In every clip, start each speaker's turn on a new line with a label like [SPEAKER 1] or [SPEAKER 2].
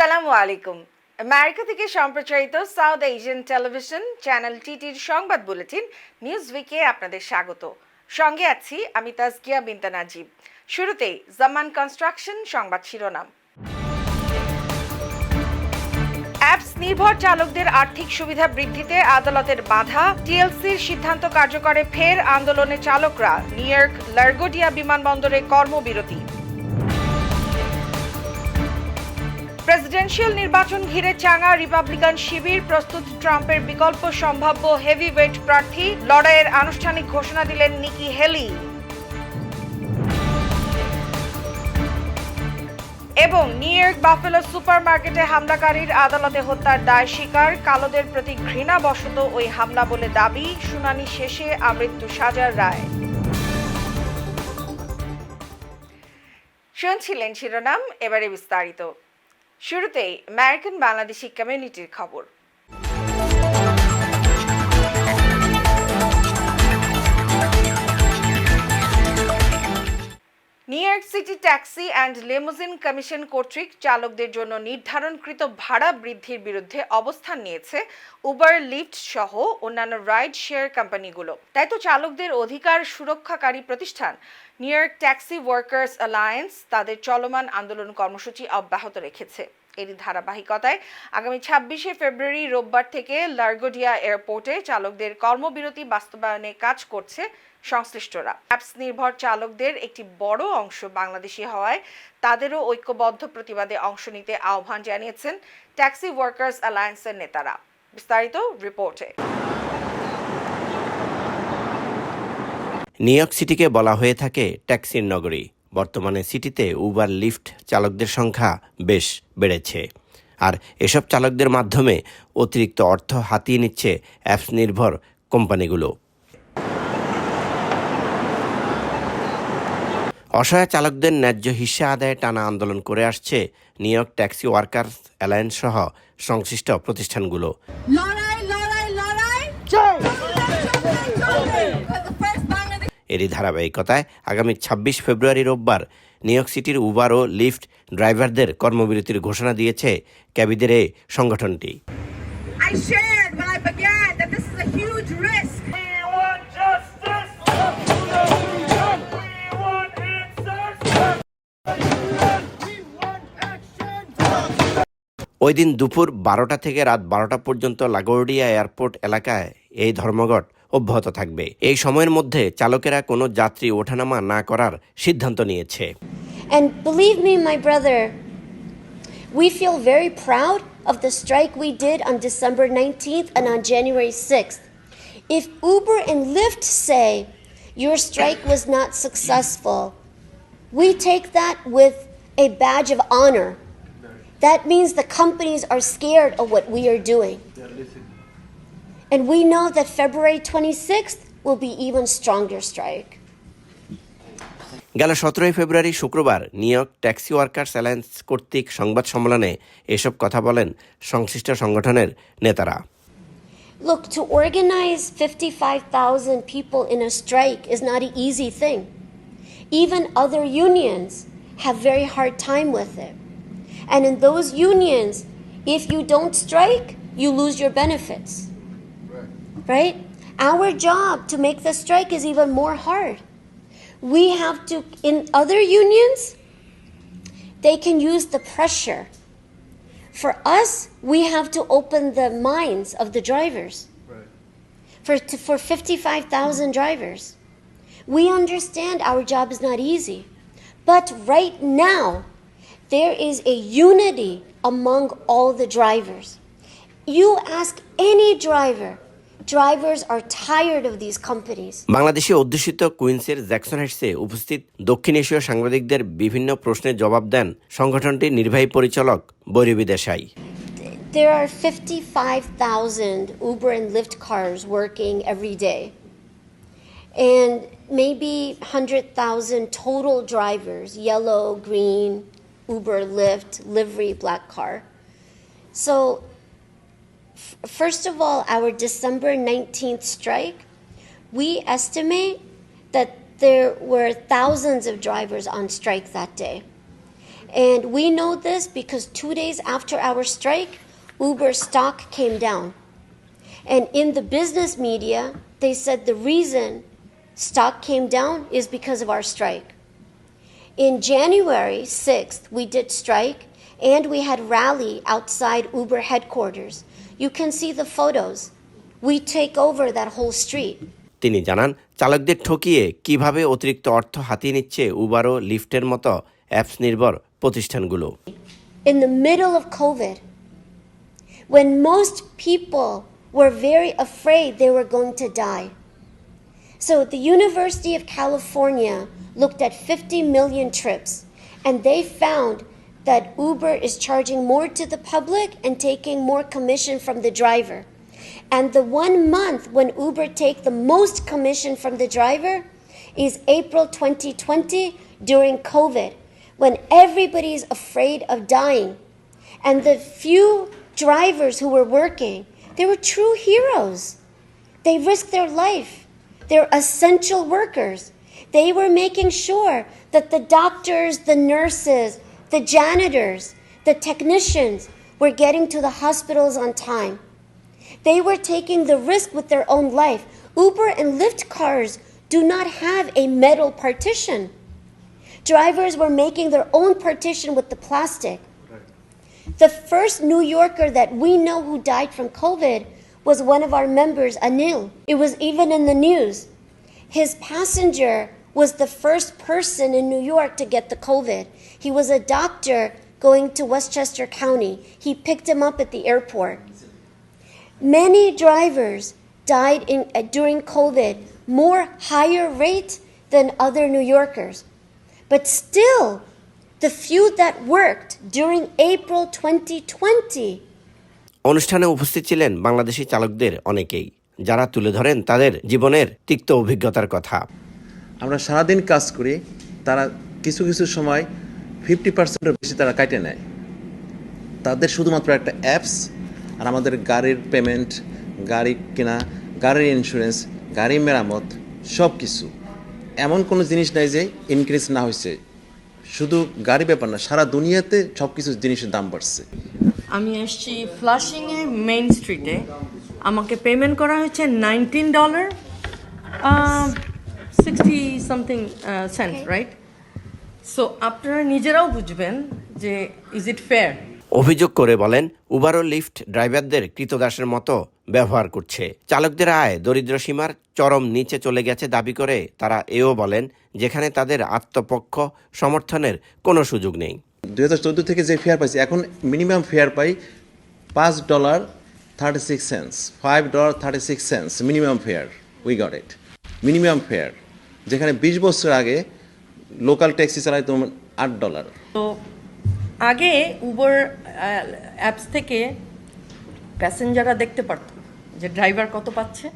[SPEAKER 1] আসসালামু আলাইকুম। আমেরিকা থেকে সম্প্রচারিত সাউথ এশিয়ান টেলিভিশন চ্যানেল টিটির সংবাদ বুলেটিন নিউজ উইকে আপনাদের স্বাগত। সঙ্গে আছি আমি 𝐑𝐨𝐤𝐮। শুরুতেই জামান কনস্ট্রাকশন সংবাদ শিরোনাম। অ্যাপস নির্ভর চালকদের আর্থিক সুবিধা বৃদ্ধিতে আদালতের বাধা, টিএলসির সিদ্ধান্ত কার্যকরে ফের আন্দোলনে চালকরা, নিউ ইয়র্ক লারগোডিয়া বিমানবন্দরে কর্মবিরতি। প্রেসিডেন্সিয়াল নির্বাচন ঘিরে চাঙা রিপাবলিকান শিবির, প্রস্তুত ট্রাম্পের বিকল্প সম্ভাব্য হেভিওয়েট প্রার্থী, লড়াইয়ের আনুষ্ঠানিক ঘোষণা দিলেন নিকি হেলি। এবং নিউ ইয়র্ক বাফেলো সুপারমার্কেটে হামলাকারীর আদালতে হত্যার দায় স্বীকার, কালোদের প্রতি ঘৃণাবশত ওই হামলা বলে দাবি, শুনানি শেষে আমৃত্যু সাজার রায়। শুনছিলেন শিরোনাম, এবারে বিস্তারিত। শুরুতেই আমেরিকান বাংলাদেশি কমিউনিটির খবর। New York city taxi and limousine commission কর্তৃক চালকদের জন্য নির্ধারণকৃত ভাড়া বৃদ্ধির বিরুদ্ধে অবস্থান নিয়েছে উবার, লিফট সহ অন্যান্য রাইড শেয়ার কোম্পানিগুলো। তাই তো চালকদের অধিকার সুরক্ষাকারী প্রতিষ্ঠান new York taxi workers alliance তাদের চলমান আন্দোলন কর্মসূচি অব্যাহত রেখেছে। এরই ধারাবাহিকতায় আগামী ২৬শে ফেব্রুয়ারি রোববার থেকে লারগোডিয়া এয়ারপোর্টে চালকদের কর্মবিরতি বাস্তবায়নে কাজ করছে সংশ্লিষ্টরা। অ্যাপস নির্ভর চালকদের একটি বড় অংশ বাংলাদেশি হওয়ায় তাদেরও ঐক্যবদ্ধ প্রতিবাদে অংশ নিতে আহ্বান জানিয়েছেন ট্যাক্সি ওয়ার্কার্স অ্যালায়েন্সের নেতারা। বিস্তারিত রিপোর্টে।
[SPEAKER 2] নিউ ইয়র্ক সিটিকে বলা হয়ে থাকে ট্যাক্সির নগরী। বর্তমানে সিটিতে উবার, লিফট চালকদের সংখ্যা বেশ বেড়েছে, আর এসব চালকদের মাধ্যমে অতিরিক্ত অর্থ হাতিয়ে নিচ্ছে অ্যাপস নির্ভর কোম্পানিগুলো। অসহায় চালকদের ন্যায্য হিস্যা আদায়ে টানা আন্দোলন করে আসছে new York taxi workers alliance সহ সংশ্লিষ্ট প্রতিষ্ঠানগুলো। এরই ধারাবাহিকতায় আগামী ২৬ ফেব্রুয়ারি রোববার নিউ ইয়র্ক সিটির উবার ও লিফট ড্রাইভারদের কর্মবিরতির ঘোষণা দিয়েছে ক্যাবিদের এই সংগঠনটি। ওই দিন দুপুর ১২টা থেকে রাত ১২টা পর্যন্ত লাগোর্ডিয়া এয়ারপোর্ট এলাকায় এই ধর্মঘট অব্যাহত থাকবে। এই সময়ের মধ্যে চালকেরা কোনো যাত্রী ওঠানামা না করার সিদ্ধান্ত নিয়েছে।
[SPEAKER 3] And believe me, my brother, we feel very proud of the strike we did on December 19th and on January 6th. If Uber and Lyft say your strike was not successful, we take that with a badge of honor. That means the companies are scared of what we are doing. And we know that February 26th will be even stronger strike.
[SPEAKER 2] গেল ১৭ ফেব্রুয়ারি শুক্রবার new York taxi workers alliance কর্তৃক সংবাদ সম্মেলনে এসব কথা বলেন সংশ্লিষ্ট সংগঠনের নেতারা।
[SPEAKER 3] Look, to organize 55,000 people in a strike is not an easy thing. Even other unions have very hard time with it. And in those unions, if you don't strike, you lose your benefits. Right? Our job to make the strike is even more hard. We have to, in other unions, they can use the pressure. For us, we have to open the minds of the drivers. Right. For 55,000 drivers. We understand our job is not easy. But right now, there is a unity among all the drivers. You ask any driver, drivers are tired of these companies.
[SPEAKER 2] বাংলাদেশে অধ্যুষিত কুইন্সের Jackson হাইটসে উপস্থিত দক্ষিণ এশীয় সাংবাদিকদের বিভিন্ন প্রশ্নের জবাব দেন সংগঠনটির নির্বাহী পরিচালক বৈরবী Desai.
[SPEAKER 3] There are 55,000 Uber and Lyft cars working every day. And maybe 100,000 total drivers, yellow, green, Uber, Lyft, livery, black car. So first of all, our December 19th strike, we estimate that there were thousands of drivers on strike that day. And we know this because 2 days after our strike, Uber stock came down. And in the business media, they said the reason stock came down is because of our strike. In January 6th, we did strike and we had rally outside Uber headquarters. You can see the photos. We take over that whole street.
[SPEAKER 2] তিনি জানান, চালকদের ঠকিয়ে কিভাবে অতিরিক্ত অর্থ হাতিয়ে নিচ্ছে Uber ও লিফটের মতো অ্যাপস নির্ভর প্রতিষ্ঠানগুলো।
[SPEAKER 3] In the middle of COVID, when most people were very afraid they were going to die. So the University of California looked at 50 million trips, and they found that Uber is charging more to the public and taking more commission from the driver. And the 1 month when Uber take the most commission from the driver is April 2020 during COVID, when everybody is afraid of dying. And the few drivers who were working, they were true heroes. They risked their life. They're essential workers. They were making sure that the doctors, the nurses, the janitors, the technicians were getting to the hospitals on time. They were taking the risk with their own life. Uber and Lyft cars do not have a metal partition. Drivers were making their own partition with the plastic. The first New Yorker that we know who died from COVID was one of our members, Anil. It was even in the news. His passenger was the first person in New York to get the COVID. He was a doctor going to Westchester County. He picked him up at the airport. Many drivers died during COVID, more higher rate than other New Yorkers. But still, the few that worked during April 2020.
[SPEAKER 2] অনুষ্ঠানে উপস্থিত ছিলেন বাংলাদেশি চালকদের অনেকেই, যারা তুলে ধরেন তাদের জীবনের তিক্ত অভিজ্ঞতার কথা।
[SPEAKER 4] আমরা সারাদিন কাজ করি, তারা কিছু কিছু সময় 50%-এর বেশি তারা কাটে নেয়। তাদের শুধুমাত্র একটা অ্যাপস আর আমাদের গাড়ির পেমেন্ট, গাড়ি কেনা, গাড়ির ইন্স্যুরেন্স, গাড়ি মেরামত সব কিছু। এমন কোনো জিনিস নাই যে ইনক্রিজ না হয়েছে। শুধু গাড়ি ব্যাপার না, সারা দুনিয়াতে সব কিছু জিনিসের দাম বাড়ছে।
[SPEAKER 5] আমি এসেছি ফ্লাশিংয়ে মেইন স্ট্রিটে, আমাকে পেমেন্ট করা হয়েছে $19, 60 something cents, রাইট? সো আপনারা নিজেরাও বুঝবেন যে ইজ ইট ফেয়ার।
[SPEAKER 2] অভিযোগ করে বলেন, উবার ও লিফট ড্রাইভারদের কৃতদাসের মতো ব্যবহার করছে। চালকদের আয় দরিদ্র সীমার চরম নিচে চলে গেছে দাবি করে তারা এও বলেন, যেখানে তাদের আত্মপক্ষ সমর্থনের কোনো সুযোগ নেই।
[SPEAKER 4] 2014 থেকে যে ফেয়ার পাইছি, এখন minimum fair pi $5.36, $5.36 minimum fair. We got it, minimum fair, যেখানে 20 বছর আগে লোকাল ট্যাক্সি চালাইতো $8।
[SPEAKER 5] তো আগে উবার অ্যাপস থেকে প্যাসেঞ্জাররা দেখতে পারত যে ড্রাইভার কত পাচ্ছে,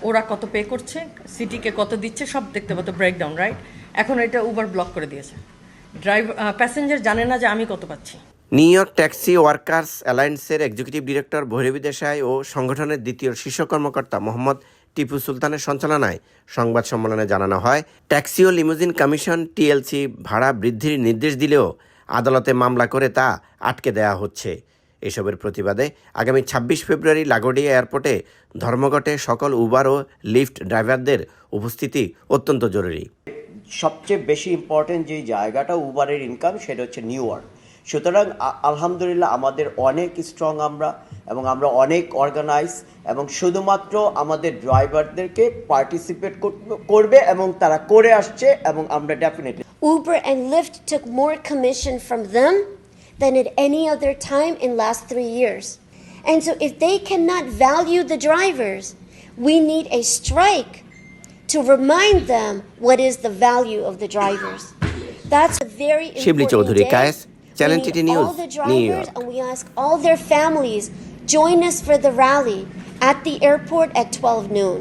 [SPEAKER 5] ওরা কত পে করছে, সিটিকে কত দিচ্ছে, সব দেখতে পারতো, ব্রেকডাউন, রাইট? এখন এটা উবার ব্লক করে দিয়েছে। প্যাসেঞ্জার জানে না যে আমি কত পাচ্ছি।
[SPEAKER 2] নিউ ইয়র্ক ট্যাক্সি ওয়ার্কার্স অ্যালায়েন্সের এক্সিকিউটিভ ডিরেক্টর ভৈরবী দেশাই ও সংগঠনের দ্বিতীয় শীর্ষ কর্মকর্তা মোহাম্মদ টিপু সুলতানের সঞ্চালনায় সংবাদ সম্মেলনে জানানো হয়, ট্যাক্সি ও লিমুজিন কমিশন টিএলসি ভাড়া বৃদ্ধির নির্দেশ দিলেও আদালতে মামলা করে তা আটকে দেওয়া হচ্ছে। এসবের প্রতিবাদে আগামী 26 ফেব্রুয়ারি লাগোডিয়া এয়ারপোর্টে ধর্মঘটে সকল উবার ও লিফট ড্রাইভারদের উপস্থিতি অত্যন্ত জরুরি।
[SPEAKER 6] সবচেয়ে বেশি ইম্পর্টেন্ট যে জায়গাটা উবারের ইনকাম, সেটা হচ্ছে নিউ ইয়র্ক। সুতরাং আলহামদুলিল্লাহ আমাদের অনেক স্ট্রং এবং আমরা অনেক অর্গানাইজ, এবং শুধুমাত্র আমাদের ড্রাইভারদেরকে পার্টিসিপেট করবে এবং তারা করে আসছে, এবং আমরা definitely
[SPEAKER 3] Uber and Lyft took more commission from them than at any other time in last 3 years. And so if they cannot value the drivers, we need a strike to remind them what is the value of the drivers. That's a very important day.
[SPEAKER 2] Channel TT News,
[SPEAKER 3] all the
[SPEAKER 2] New
[SPEAKER 3] drivers,
[SPEAKER 2] York.
[SPEAKER 3] and we ask all their families, join us for the rally at the airport at 12 noon.